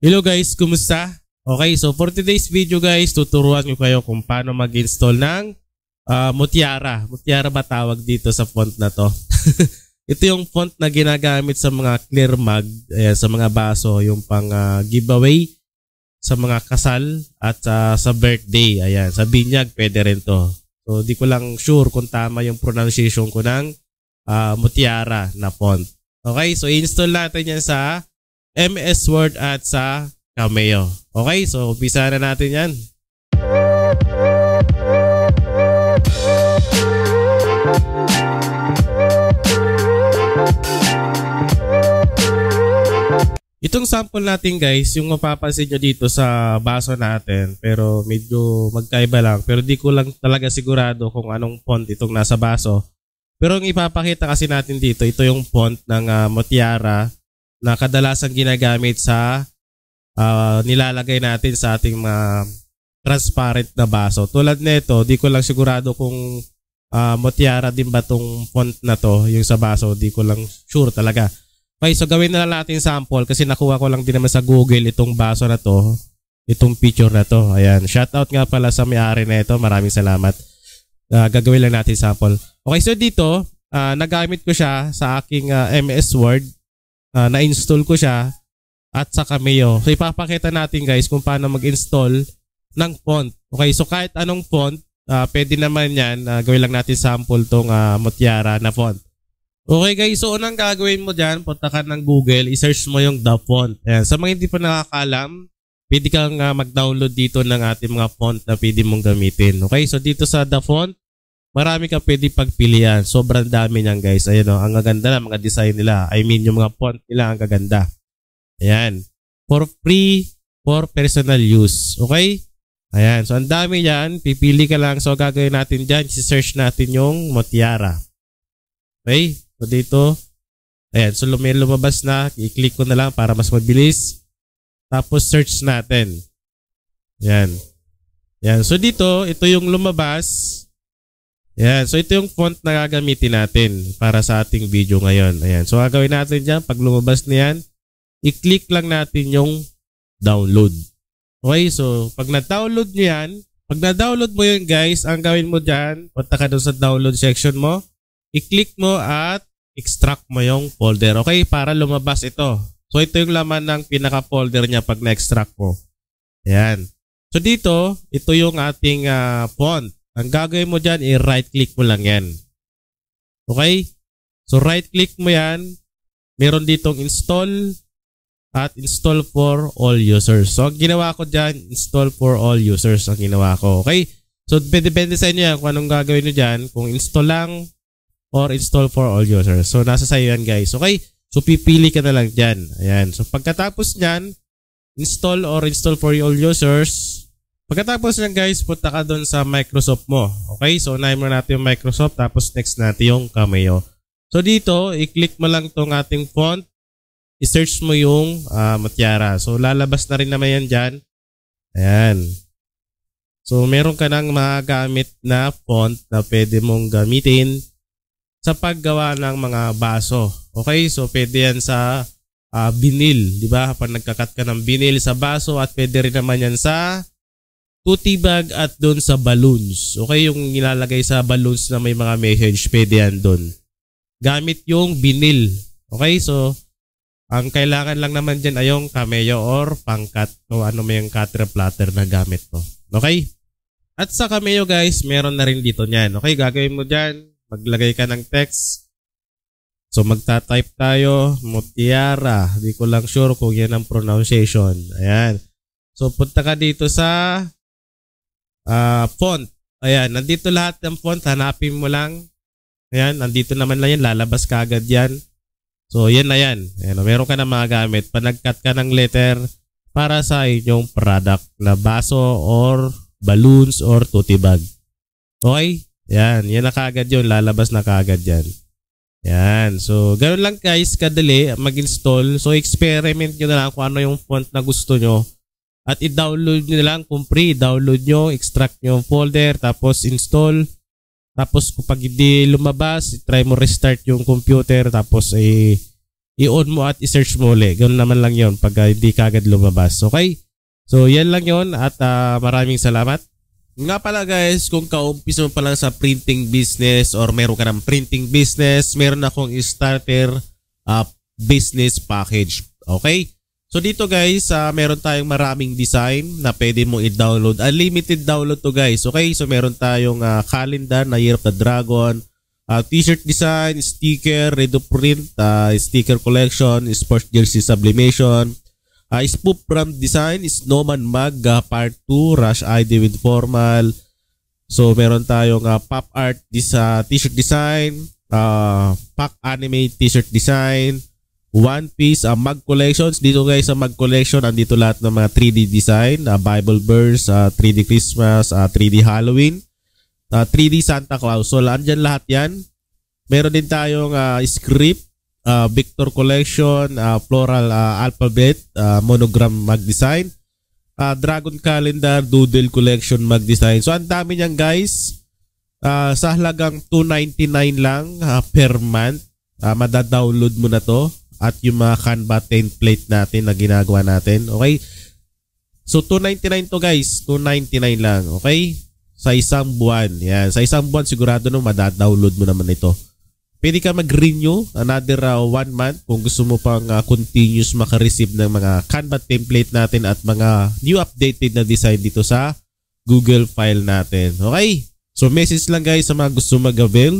Hello guys, kumusta? Okay, so for today's video guys, tuturuan ko kayo kung paano mag-install ng Mutiara. Mutiara ba tawag dito sa font na to? Ito yung font na ginagamit sa mga clear mug, sa mga baso, yung pang giveaway, sa mga kasal at sa birthday. Ayan, sa binyag pwede rin to. So di ko lang sure kung tama yung pronunciation ko ng Mutiara na font. Okay, so i-install natin yan sa MS Word at sa Cameo. Okay, so umpisa na natin yan. Itong sample natin guys, yung mapapansin nyo dito sa baso natin, pero medyo magkaiba lang. Pero di ko lang talaga sigurado kung anong font itong nasa baso. Pero ang ipapakita kasi natin dito, ito yung font ng Mutiara na kadalasan ginagamit sa nilalagay natin sa ating mga transparent na baso. Tulad nito, di ko lang sigurado kung Mutiara din ba tong font na to, yung sa baso, di ko lang sure talaga. Okay, so gawin na lang natin sample kasi nakuha ko lang din naman sa Google itong baso na to, itong picture na to. Ayan, shoutout nga pala sa may-ari na ito, maraming salamat. Gagawin lang natin sample. Okay, so dito, nagamit ko siya sa aking MS Word. Na-install ko siya at sa Cameo. So ipapakita natin guys kung paano mag-install ng font. Okay, so kahit anong font, pwede naman yan. Gawin lang natin sample tong Mutiara na font. Okay guys, so unang gagawin mo dyan, punta ka ng Google, i-search mo yung The Font. Ayan. Sa mga hindi pa nakakalam, pwede kang mag-download dito ng ating mga font na pwede mong gamitin. Okay, so dito sa The Font, marami ka pwede pagpilian. Sobrang dami niyan guys. Ayan o, ang gaganda na mga design nila. I mean, yung mga font nila ang gaganda. Ayan. For free, for personal use. Okay? Ayan. So, ang dami yan. Pipili ka lang. So, gagawin natin dyan. I-search natin yung Mutiara. Okay? So, dito. Ayan. So, lumabas na. I-click ko na lang para mas mabilis. Tapos, search natin. Ayan. Ayan. So, dito, ito yung lumabas. Ayan, so ito yung font na gagamitin natin para sa ating video ngayon. Ayan, so gagawin natin dyan, pag lumabas na yan, i-click lang natin yung download. Okay, so pag na-download nyo yan, pag na-download mo yun guys, ang gawin mo dyan, punta ka doon sa download section mo, i-click mo at extract mo yung folder. Okay, para lumabas ito. So ito yung laman ng pinaka-folder niya pag na-extract mo. Ayan. So dito, ito yung ating font. Ang gagawin mo dyan, i-right click mo lang yan. Okay? So right click mo yan. Meron ditong install at install for all users. So ang ginawa ko dyan, install for all users ang ginawa ko. Okay? So depende sa inyo yan kung anong gagawin nyo dyan. Kung install lang or install for all users. So nasa sayo yan guys. Okay? So pipili ka na lang dyan. Ayan. So pagkatapos nyan, install or install for all users. Pagkatapos nyan guys, punta ka doon sa Microsoft mo. Okay, so unahin mo natin yung Microsoft, tapos next natin yung Cameo. So dito, i-click mo lang tong ating font, i-search mo yung Mutiara. So lalabas na rin naman yan dyan. Ayan. So meron ka ng mga gamit na font na pwede mong gamitin sa paggawa ng mga baso. Okay, so pwede yan sa vinyl, di ba? Pag nagkakat ka ng vinyl sa baso, at pwede rin naman yan sa tote bag at doon sa balloons. Okay, yung nilalagay sa balloons na may mga message, pwede yan doon. Gamit yung vinyl. Okay, so ang kailangan lang naman dyan ay yung Cameo or pangkat o ano may yung cutter platter na gamit mo. Okay? At sa Cameo guys, meron na rin dito niyan. Okay, gagawin mo dyan, maglagay ka ng text. So magta-type tayo, Mutiara. Di ko lang sure kung yan ang pronunciation. Ayan. So punta ka dito sa font. Ayan, nandito lahat ng font. Hanapin mo lang. Ayan, nandito naman lang yan. Lalabas ka agad yan. So, yan na yan. Ayan, meron ka na mga gamit. Panagkat ka ng letter para sa inyong product na baso or balloons or tote bag. Okay? Ayan, yan na kaagad yun. Lalabas na kaagad yan. Ayan. So, ganoon lang guys, kadali mag-install. So, experiment nyo na lang kung ano yung font na gusto nyo. At i-download nyo na lang kung free. Download nyo, extract nyo yung folder, tapos install. Tapos kapag hindi lumabas, try mo restart yung computer, tapos i-on mo at i-search mo ulit. Ganoon naman lang yon pag hindi kagad lumabas. Okay? So, yan lang yon at maraming salamat. Nga pala guys, kung kaumpisa mo pa lang sa printing business or meron ka ng printing business, meron akong starter business package. Okay? So dito guys, meron tayong maraming design na pwede mo i-download. Unlimited download to guys. Okay? So meron tayong calendar na Year of the Dragon, t-shirt design, sticker, ready to print, sticker collection, sports jersey sublimation, spoof brand design, Snowman Mag, part 2, Rush ID with formal. So meron tayong pop art t-shirt design, pack anime t-shirt design, One Piece, Mag collections. Dito guys sa Mag collection, andito lahat ng mga 3D design, Bible verse, 3D Christmas, 3D Halloween, 3D Santa Claus. So andyan lahat yan. Meron din tayong script, Victor collection, floral alphabet, monogram mag design, Dragon calendar, doodle collection mag design. So ang dami niyan guys. Sa halagang $299 lang per month, madadownload mo na to. At yung mga Canva template natin na ginagawa natin. Okay? So, $299 to guys. $299 lang. Okay? Sa isang buwan. Yan. Sa isang buwan, sigurado no, madadownload mo naman ito. Pwede ka mag-renew another 1 month kung gusto mo pang continuous makareceive ng mga Canva template natin at mga new updated na design dito sa Google file natin. Okay? So, message lang guys sa mga gusto mag-avail.